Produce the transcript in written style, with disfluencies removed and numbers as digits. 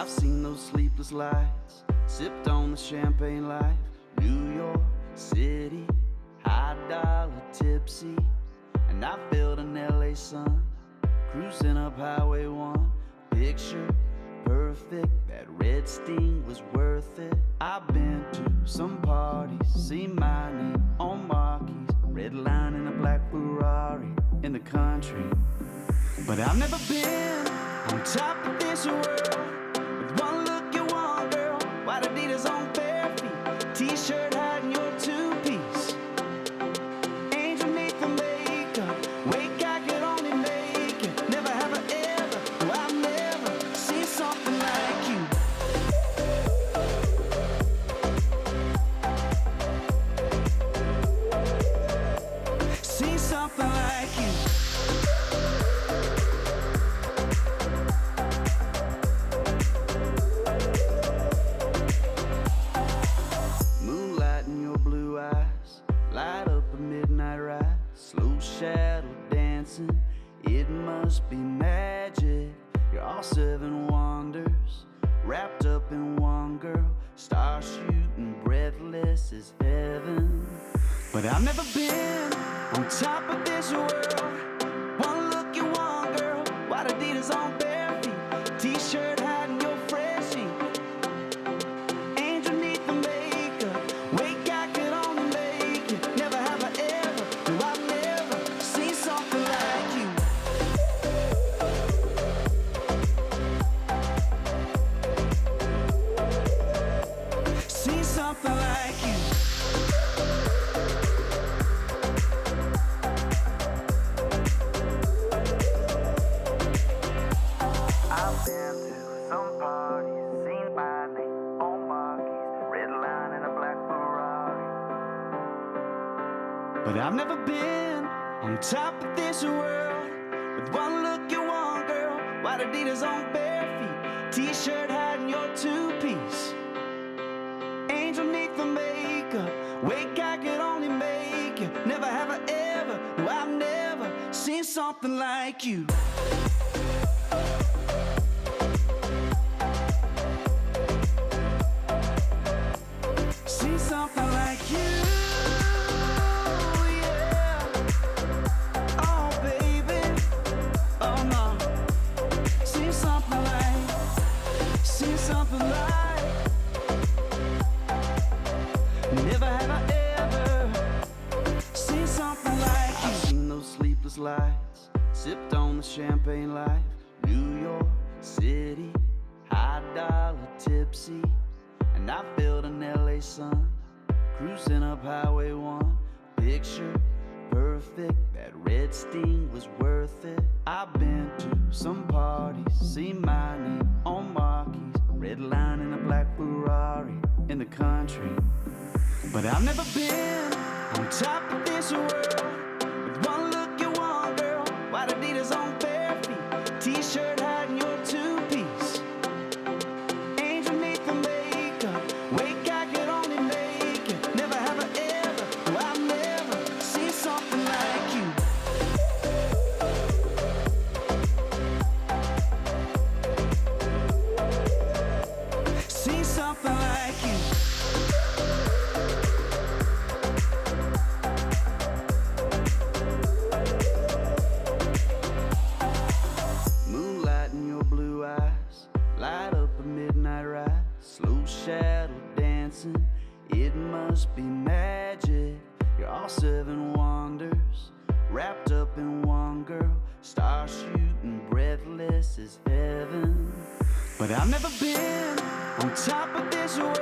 I've seen those sleepless lights, sipped on the champagne life. New York City, high dollar tipsy, and I felt an LA sun, cruising up Highway 1. Picture perfect, that red sting was worth it. I've been to some parties, seen my name on marquees, red line in a black Ferrari in the country. But I've never been on top of this world with one look you want, girl. White Adidas on bare feet, t-shirt hiding your two-piece, angel neath the makeup, wake I could only make it. Never have I ever, no, I've never seen something like you. Seen something like you. Light up a midnight ride, slow shadow dancing. It must be magic. You're all seven wonders, wrapped up in one girl. Star shooting, breathless as heaven. But I've never been on top of this world. One look you want, girl. White Adidas on bare feet, t-shirt hiding your freshie, angel neath the makeup, wake I could only make it. Never have I ever, no, I've never seen something like you. Seen something like you. I've been to some parties, seen my name on marquees, red line in a black Ferrari. But I've never been on top of this world with one look you want, girl. White Adidas on bare feet, t-shirt hiding your two-piece, angel neath the makeup, wake I could only make it. Never have I ever, no, I've never seen something like you. Seen something like you, yeah. Oh baby, oh no. Seen something like. Never have I ever seen something like you. I've seen those sleepless lights, sipped on the champagne life. New York City, high dollar tipsy, and I felt an LA sun, cruising up Highway 1. Picture perfect, that red sting was worth it. I've been to some parties, seen my name on marquees, red line in a black Ferrari in the country. But I've never been on top of this world with one look you want, girl. White Adidas on bare feet, t-shirt hiding your two-piece, angel neath the makeup, wake I could only make it. Never have I ever, no, I've never seen something like you. Seen something like you. Moonlight in your blue eyes, light up a midnight ride, slow shadow dancing. It must be magic. You're all seven wonders, wrapped up in one girl. Star shooting, breathless as heaven. But I've never been on top of this world